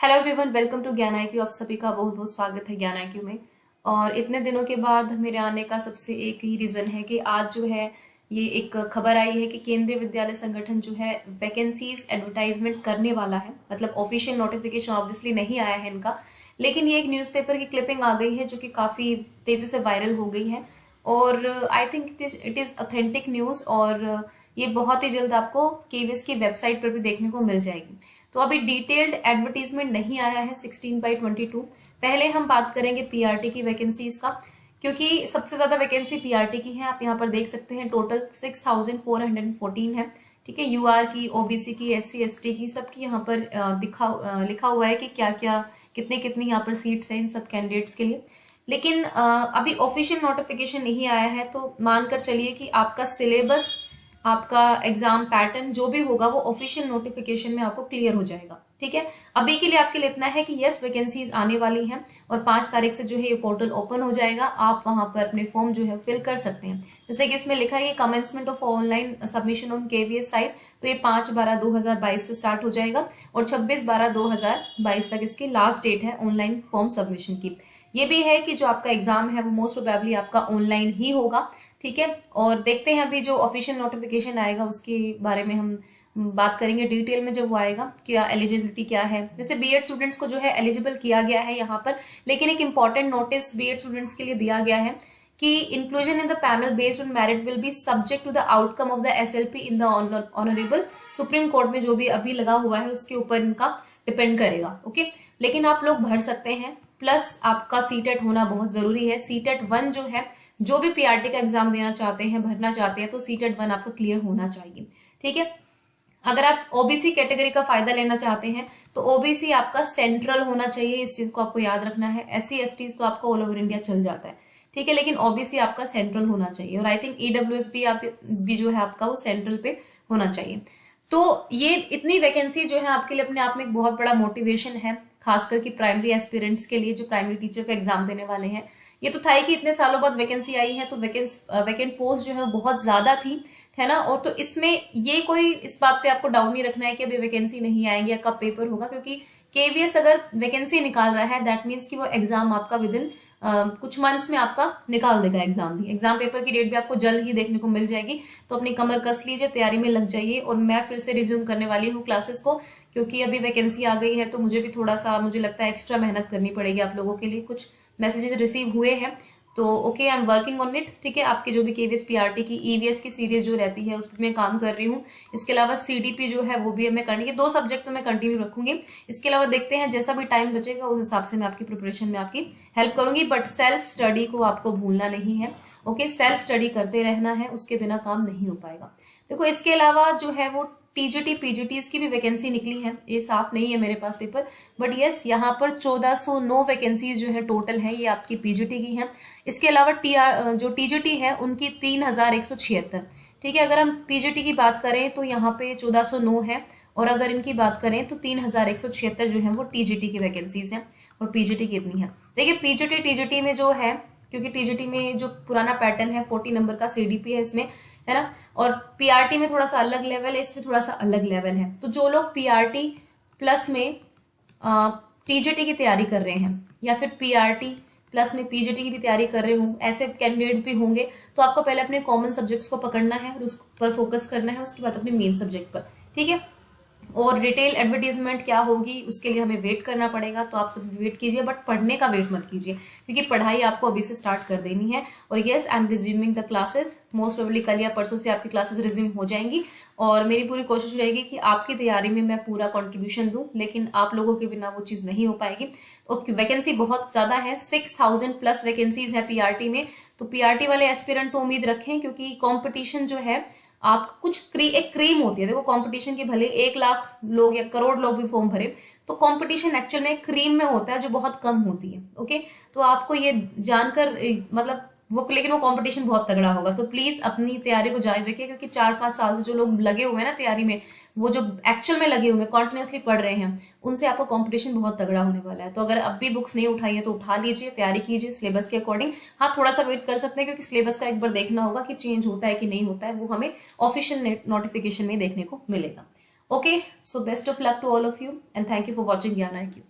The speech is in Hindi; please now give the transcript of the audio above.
हेलो एवरीवन, वेलकम टू ज्ञान IQ। आप सभी का बहुत बहुत स्वागत है ज्ञान IQ में। और इतने दिनों के बाद मेरे आने का सबसे एक ही रीज़न है कि आज जो है ये एक खबर आई है कि केंद्रीय विद्यालय संगठन जो है वैकेंसीज एडवर्टाइजमेंट करने वाला है। मतलब ऑफिशियल नोटिफिकेशन ऑब्वियसली नहीं आया है इनका, लेकिन ये एक न्यूज़पेपर की क्लिपिंग आ गई है जो कि काफ़ी तेज़ी से वायरल हो गई है। और I think it is authentic news और ये बहुत ही जल्द आपको केवीएस की वेबसाइट पर भी देखने को मिल जाएगी। तो अभी डिटेल्ड एडवर्टीजमेंट नहीं आया है 16/22। पहले हम बात करेंगे पीआरटी की वैकेंसीज का, क्योंकि सबसे ज्यादा वैकेंसी पीआरटी की है। आप यहाँ पर देख सकते हैं टोटल 6414 है। ठीक है, यूआर की, ओबीसी की, SC ST की, सबकी यहाँ पर लिखा हुआ है कि क्या क्या कितनी कितनी यहाँ पर सीट्स हैं इन सब कैंडिडेट्स के लिए। लेकिन अभी ऑफिशियल नोटिफिकेशन नहीं आया है, तो मानकर चलिए कि आपका सिलेबस, आपका एग्जाम पैटर्न जो भी होगा वो ऑफिशियल नोटिफिकेशन में आपको क्लियर हो जाएगा। ठीक है, अभी के लिए आपके लिए इतना है कि यस, वैकेंसीज आने वाली हैं और 5 तारीख से जो है ये पोर्टल ओपन हो जाएगा। आप वहां पर अपने फॉर्म जो है फिल कर सकते हैं। जैसे कि इसमें लिखा है कि commencement of online submission on KVS site, तो ये 5/12/2022 से स्टार्ट हो जाएगा और 26/12/2022 तक इसकी लास्ट डेट है ऑनलाइन फॉर्म सबमिशन की। ये भी है कि जो आपका एग्जाम है वो मोस्ट प्रोबेबली आपका ऑनलाइन ही होगा। ठीक है, और देखते हैं अभी जो ऑफिशियल नोटिफिकेशन आएगा उसके बारे में हम बात करेंगे डिटेल में जब वो आएगा, क्या एलिजिबिलिटी क्या है। जैसे बीएड स्टूडेंट्स को जो है एलिजिबल किया गया है यहाँ पर, लेकिन एक इंपॉर्टेंट नोटिस बीएड स्टूडेंट्स के लिए दिया गया है कि inclusion in the panel based on merit will be subject to the outcome of the SLP in the honourable supreme court में जो भी अभी लगा हुआ है उसके ऊपर इनका डिपेंड करेगा। ओके, लेकिन आप लोग भर सकते हैं। प्लस आपका सीटेट होना बहुत जरूरी है। सीटेट 1 जो है, जो भी पीआरटी का एग्जाम देना चाहते हैं, भरना चाहते हैं, तो सीटेट 1 आपका क्लियर होना चाहिए। ठीक है, अगर आप ओबीसी कैटेगरी का फायदा लेना चाहते हैं तो ओबीसी आपका सेंट्रल होना चाहिए, इस चीज को आपको याद रखना है। SC ST तो आपका ऑल ओवर इंडिया चल जाता है। ठीक है, लेकिन ओबीसी आपका सेंट्रल होना चाहिए और आई थिंक EWS भी जो है आपका वो सेंट्रल पे होना चाहिए। तो ये इतनी वैकेंसी जो है आपके लिए अपने आप में एक बहुत बड़ा मोटिवेशन है, खासकर कि प्राइमरी एस्पिरेंट्स के लिए जो प्राइमरी टीचर का एग्जाम देने वाले हैं। ये तो था ही कि इतने सालों बाद वैकेंसी आई है, तो वैकेंट पोस्ट जो है बहुत ज्यादा थी, है ना। और तो इसमें ये कोई इस बात पे आपको डाउट नहीं रखना है कि अभी वैकेंसी नहीं आएगी या कब पेपर होगा, क्योंकि केवीएस अगर वैकेंसी निकाल रहा है दैट मीन्स कि वो एग्जाम आपका विद इन कुछ मंथ्स में आपका निकाल देगा एग्जाम भी। एग्जाम पेपर की डेट भी आपको जल्द ही देखने को मिल जाएगी। तो अपनी कमर कस लीजिए, तैयारी में लग जाइए। और मैं फिर से रिज्यूम करने वाली हूँ क्लासेस को, क्योंकि अभी वैकेंसी आ गई है तो मुझे भी थोड़ा सा, मुझे लगता है एक्स्ट्रा मेहनत करनी पड़ेगी आप लोगों के लिए। कुछ मैसेजेस रिसीव हुए हैं तो okay, I am working on it. ठीक है, आपके जो भी केवीएस पीआरटी की EVS की सीरीज जो रहती है उस पर मैं काम कर रही हूँ। इसके अलावा CDP जो है वो भी मैं करनी है। 2 सब्जेक्ट तो मैं कंटिन्यू रखूंगी। इसके अलावा देखते हैं जैसा भी टाइम बचेगा उस हिसाब से मैं आपकी प्रिपरेशन में आपकी हेल्प करूंगी, बट सेल्फ स्टडी को आपको भूलना नहीं है। ओके, सेल्फ स्टडी करते रहना है, उसके बिना काम नहीं हो पाएगा। देखो, इसके अलावा जो है वो TGT PGTs की भी वैकेंसी निकली है। ये साफ नहीं है मेरे पास पेपर, बट यस, यहाँ पर 1409 वैकेंसीज जो है टोटल है, ये आपकी PGT की है। इसके अलावा जो TGT है उनकी 3176। ठीक है, अगर हम PGT की बात करें तो यहाँ पे 1409 है, और अगर इनकी बात करें तो 3176 जो है वो TGT की वैकेंसीज हैं और PGT की इतनी है। देखिए, PGT TGT में जो है, क्योंकि TGT में जो पुराना पैटर्न है 40 नंबर का CDP है इसमें, है ना, और पीआरटी में थोड़ा सा अलग लेवल है, इसमें थोड़ा सा अलग लेवल है। तो जो लोग पीआरटी प्लस में TGT की तैयारी कर रहे हैं या फिर पीआरटी प्लस में PGT की भी तैयारी कर रहे हों, ऐसे कैंडिडेट्स भी होंगे, तो आपको पहले अपने कॉमन सब्जेक्ट्स को पकड़ना है और उस पर फोकस करना है, उसके बाद अपने मेन सब्जेक्ट पर। ठीक है, और डिटेल एडवर्टीजमेंट क्या होगी उसके लिए हमें वेट करना पड़ेगा, तो आप सब वेट कीजिए, बट पढ़ने का वेट मत कीजिए, क्योंकि पढ़ाई आपको अभी से स्टार्ट कर देनी है। और yes, I am resuming the classes, most probably कल या परसों से आपकी क्लासेस रिज्यूम हो जाएंगी। और मेरी पूरी कोशिश रहेगी कि आपकी तैयारी में मैं पूरा कंट्रीब्यूशन दूं, लेकिन आप लोगों के बिना वो चीज़ नहीं हो पाएगी। तो वैकेंसी बहुत ज़्यादा है, 6000+ वैकेंसीज है पीआरटी में। तो पीआरटी वाले एस्पिरेंट तो उम्मीद रखें, क्योंकि कॉम्पिटिशन जो है आप एक क्रीम होती है। देखो, कंपटीशन की भले 1 लाख लोग या करोड़ लोग भी फॉर्म भरे, तो कंपटीशन एक्चुअल में क्रीम में होता है जो बहुत कम होती है। ओके, तो आपको ये जानकर मतलब वो, लेकिन वो कंपटीशन बहुत तगड़ा होगा। तो प्लीज अपनी तैयारी को जारी रखिए, क्योंकि 4-5 साल से जो लोग लगे हुए हैं ना तैयारी में, वो जो एक्चुअल में लगे हुए हैं, कॉन्टिन्यूसली पढ़ रहे हैं, उनसे आपका कंपटीशन बहुत तगड़ा होने वाला है। तो अगर अब भी बुक्स नहीं उठाई है तो उठा लीजिए, तैयारी कीजिए सिलेबस के अकॉर्डिंग। हाँ, थोड़ा सा वेट कर सकते हैं, क्योंकि सिलेबस का एक बार देखना होगा कि चेंज होता है कि नहीं होता है, वो हमें ऑफिशियल नोटिफिकेशन में देखने को मिलेगा। Okay, so best of luck to all of you and thank you for watching Gyan IQ.